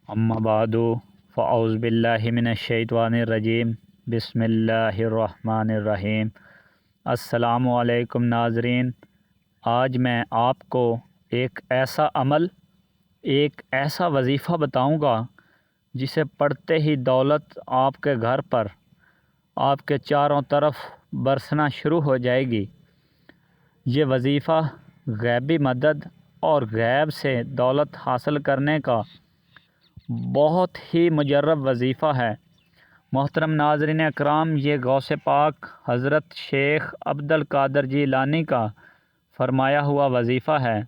اما بعد فاعوذ باللہ من الشیطان الرجیم بسم اللہ الرحمن الرحیم۔ السلام علیکم ناظرین، آج میں آپ کو ایک ایسا عمل، ایک ایسا وظیفہ بتاؤں گا جسے پڑھتے ہی دولت آپ کے گھر پر، آپ کے چاروں طرف برسنا شروع ہو جائے گی۔ یہ وظیفہ غیبی مدد اور غیب سے دولت حاصل کرنے کا بہت ہی مجرب وظیفہ ہے۔ محترم ناظرین اکرام، یہ غوث پاک حضرت شیخ عبد القادر جیلانی کا فرمایا ہوا وظیفہ ہے۔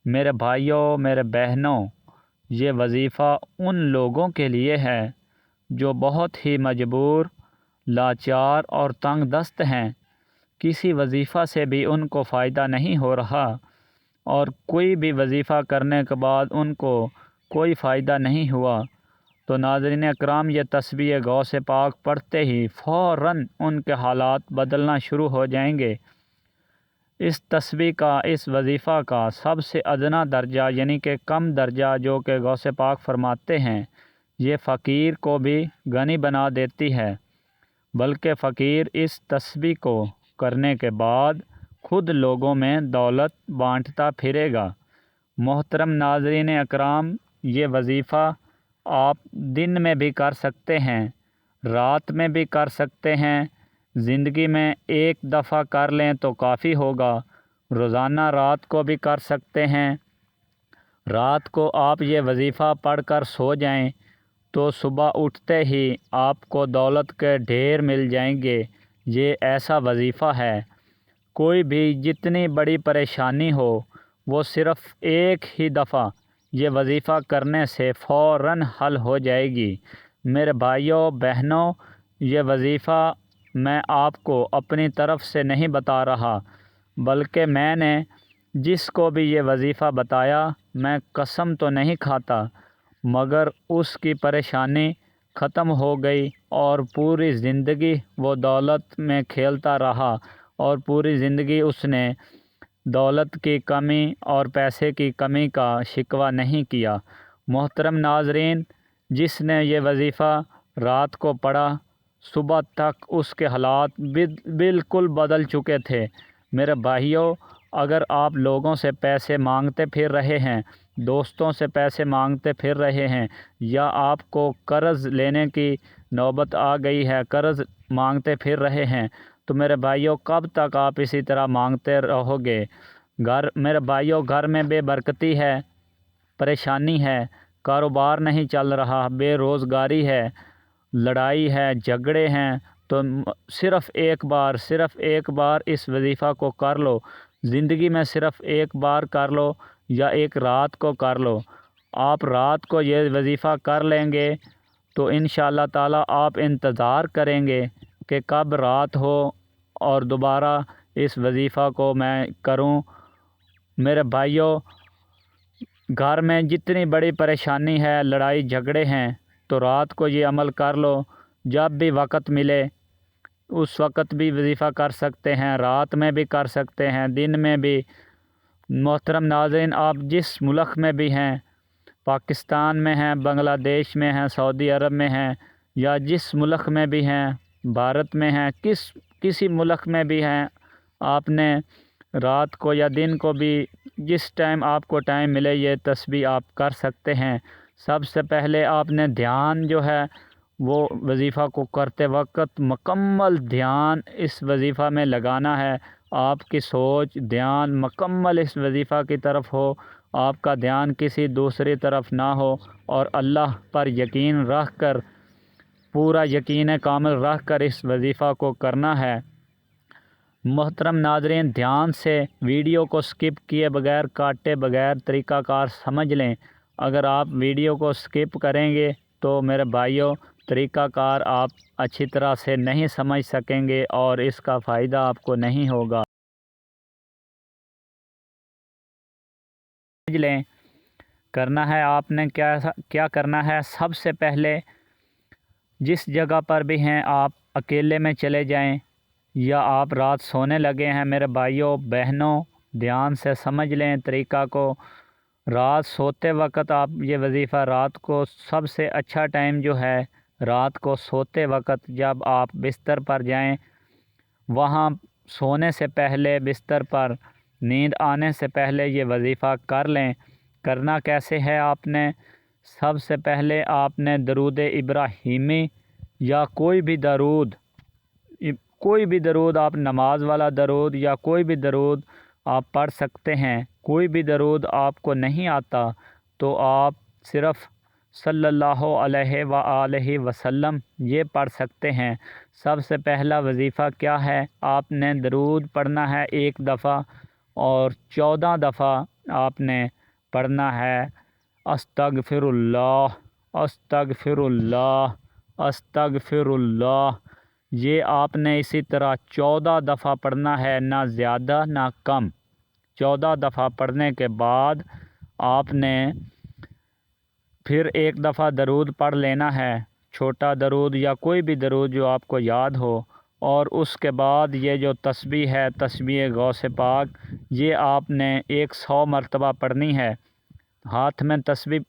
میرے بھائیوں، میرے بہنوں، یہ وظیفہ ان لوگوں کے لیے ہے جو بہت ہی مجبور، لاچار اور تنگ دست ہیں۔ کسی وظیفہ سے بھی ان کو فائدہ نہیں ہو رہا، اور کوئی بھی وظیفہ کرنے کے بعد ان کو کوئی فائدہ نہیں ہوا، تو ناظرین اکرام، یہ تسبیح غوث پاک پڑھتے ہی فوراً ان کے حالات بدلنا شروع ہو جائیں گے۔ اس تسبیح کا، اس وظیفہ کا سب سے ادنیٰ درجہ یعنی کہ کم درجہ جو کہ غوث پاک فرماتے ہیں، یہ فقیر کو بھی غنی بنا دیتی ہے، بلکہ فقیر اس تسبیح کو کرنے کے بعد خود لوگوں میں دولت بانٹتا پھرے گا۔ محترم ناظرین اکرام، یہ وظیفہ آپ دن میں بھی کر سکتے ہیں، رات میں بھی کر سکتے ہیں۔ زندگی میں ایک دفعہ کر لیں تو کافی ہوگا۔ روزانہ رات کو بھی کر سکتے ہیں۔ رات کو آپ یہ وظیفہ پڑھ کر سو جائیں تو صبح اٹھتے ہی آپ کو دولت کے ڈھیر مل جائیں گے۔ یہ ایسا وظیفہ ہے، کوئی بھی جتنی بڑی پریشانی ہو، وہ صرف ایک ہی دفعہ یہ وظیفہ کرنے سے فوراً حل ہو جائے گی۔ میرے بھائیوں بہنوں، یہ وظیفہ میں آپ کو اپنی طرف سے نہیں بتا رہا، بلکہ میں نے جس کو بھی یہ وظیفہ بتایا، میں قسم تو نہیں کھاتا، مگر اس کی پریشانی ختم ہو گئی اور پوری زندگی وہ دولت میں کھیلتا رہا، اور پوری زندگی اس نے دولت کی کمی اور پیسے کی کمی کا شکوہ نہیں کیا۔ محترم ناظرین، جس نے یہ وظیفہ رات کو پڑھا، صبح تک اس کے حالات بالکل بدل چکے تھے۔ میرے بھائیوں، اگر آپ لوگوں سے پیسے مانگتے پھر رہے ہیں، دوستوں سے پیسے مانگتے پھر رہے ہیں، یا آپ کو قرض لینے کی نوبت آ گئی ہے، قرض مانگتے پھر رہے ہیں، تو میرے بھائیوں کب تک آپ اسی طرح مانگتے رہو گے؟ میرے بھائیوں، گھر میں بے برکتی ہے، پریشانی ہے، کاروبار نہیں چل رہا، بے روزگاری ہے، لڑائی ہے، جھگڑے ہیں، تو صرف ایک بار اس وظیفہ کو کر لو۔ زندگی میں صرف ایک بار کر لو، یا ایک رات کو کر لو۔ آپ رات کو یہ وظیفہ کر لیں گے تو انشاءاللہ تعالی آپ انتظار کریں گے کہ کب رات ہو اور دوبارہ اس وظیفہ کو میں کروں۔ میرے بھائیوں، گھر میں جتنی بڑی پریشانی ہے، لڑائی جھگڑے ہیں، تو رات کو یہ عمل کر لو۔ جب بھی وقت ملے اس وقت بھی وظیفہ کر سکتے ہیں، رات میں بھی کر سکتے ہیں، دن میں بھی۔ محترم ناظرین، آپ جس ملک میں بھی ہیں، پاکستان میں ہیں، بنگلہ دیش میں ہیں، سعودی عرب میں ہیں، یا جس ملک میں بھی ہیں، بھارت میں ہیں، کسی ملک میں بھی ہیں، آپ نے رات کو یا دن کو بھی جس ٹائم آپ کو ٹائم ملے یہ تسبیح آپ کر سکتے ہیں۔ سب سے پہلے آپ نے دھیان جو ہے وہ وظیفہ کو کرتے وقت مکمل دھیان اس وظیفہ میں لگانا ہے۔ آپ کی سوچ، دھیان مکمل اس وظیفہ کی طرف ہو، آپ کا دھیان کسی دوسری طرف نہ ہو، اور اللہ پر یقین رکھ کر، پورا یقین کامل رکھ کر اس وظیفہ کو کرنا ہے۔ محترم ناظرین، دھیان سے ویڈیو کو سکپ کیے بغیر، کاٹے بغیر طریقہ کار سمجھ لیں۔ اگر آپ ویڈیو کو سکپ کریں گے تو میرے بھائیوں طریقہ کار آپ اچھی طرح سے نہیں سمجھ سکیں گے، اور اس کا فائدہ آپ کو نہیں ہوگا۔ سمجھ لیں، کرنا ہے آپ نے کیا کرنا ہے۔ سب سے پہلے جس جگہ پر بھی ہیں آپ اکیلے میں چلے جائیں، یا آپ رات سونے لگے ہیں، میرے بھائیوں بہنوں دھیان سے سمجھ لیں طریقہ کو۔ رات سوتے وقت آپ یہ وظیفہ رات کو سب سے اچھا ٹائم جو ہے رات کو سوتے وقت جب آپ بستر پر جائیں وہاں سونے سے پہلے بستر پر نیند آنے سے پہلے یہ وظیفہ کر لیں۔ کرنا کیسے ہے؟ آپ نے سب سے پہلے آپ نے درود ابراہیمی یا کوئی بھی درود آپ نماز والا درود یا کوئی بھی درود آپ پڑھ سکتے ہیں۔ کوئی بھی درود آپ کو نہیں آتا تو آپ صرف صلی اللہ علیہ وآلہ وسلم یہ پڑھ سکتے ہیں۔ سب سے پہلا وظیفہ کیا ہے؟ آپ نے درود پڑھنا ہے 1 دفعہ اور 14 دفعہ آپ نے پڑھنا ہے استغفر اللہ، استغفر اللہ، استغفر اللہ۔ یہ آپ نے اسی طرح 14 دفعہ پڑھنا ہے، نہ زیادہ نہ کم۔ 14 دفعہ پڑھنے کے بعد آپ نے پھر 1 دفعہ درود پڑھ لینا ہے، چھوٹا درود یا کوئی بھی درود جو آپ کو یاد ہو، اور اس کے بعد یہ جو تسبیح ہے تسبیح غوث پاک یہ آپ نے 100 مرتبہ پڑھنی ہے۔ ہاتھ میں تسبیح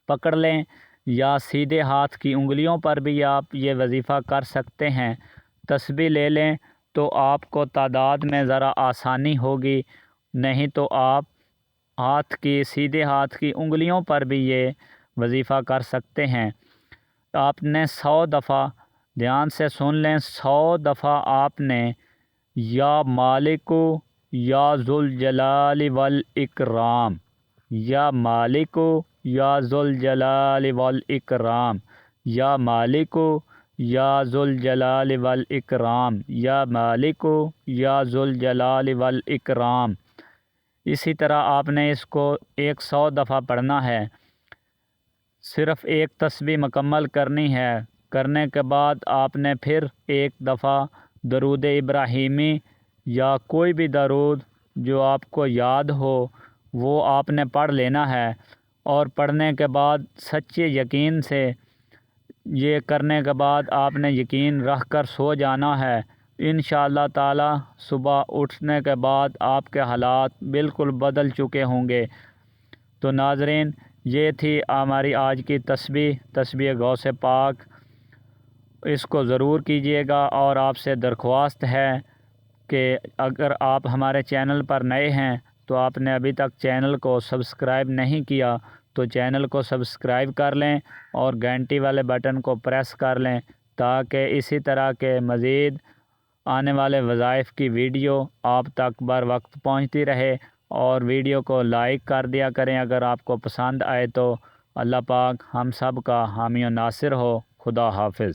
پکڑ لیں یا سیدھے ہاتھ کی انگلیوں پر بھی آپ یہ وظیفہ کر سکتے ہیں۔ تسبیح لے لیں تو آپ کو تعداد میں ذرا آسانی ہوگی، نہیں تو آپ سیدھے ہاتھ کی انگلیوں پر بھی یہ وظیفہ کر سکتے ہیں۔ آپ نے 100 دفعہ، دھیان سے سن لیں، 100 دفعہ آپ نے یا مالک یا ذوالجلال والاکرام، یا مالک یا ذوالجلال والاکرام، یا مالک یا ذوالجلال والاکرام، یا مالک یا ذوالجلال والاکرام۔ اسی طرح آپ نے اس کو 100 دفعہ پڑھنا ہے۔ صرف 1 تسبیح مکمل کرنی ہے۔ کرنے کے بعد آپ نے پھر 1 دفعہ درود ابراہیمی یا کوئی بھی درود جو آپ کو یاد ہو وہ آپ نے پڑھ لینا ہے، اور پڑھنے کے بعد سچے یقین سے یہ کرنے کے بعد آپ نے یقین رکھ کر سو جانا ہے۔ انشاءاللہ تعالی صبح اٹھنے کے بعد آپ کے حالات بالکل بدل چکے ہوں گے۔ تو ناظرین، یہ تھی ہماری آج کی تسبیح غوث پاک۔ اس کو ضرور کیجیے گا، اور آپ سے درخواست ہے کہ اگر آپ ہمارے چینل پر نئے ہیں تو آپ نے ابھی تک چینل کو سبسکرائب نہیں کیا تو چینل کو سبسکرائب کر لیں اور گھنٹی والے بٹن کو پریس کر لیں، تاکہ اسی طرح کے مزید آنے والے وظائف کی ویڈیو آپ تک بر وقت پہنچتی رہے۔ اور ویڈیو کو لائک کر دیا کریں اگر آپ کو پسند آئے تو۔ اللہ پاک ہم سب کا حامی و ناصر ہو۔ خدا حافظ۔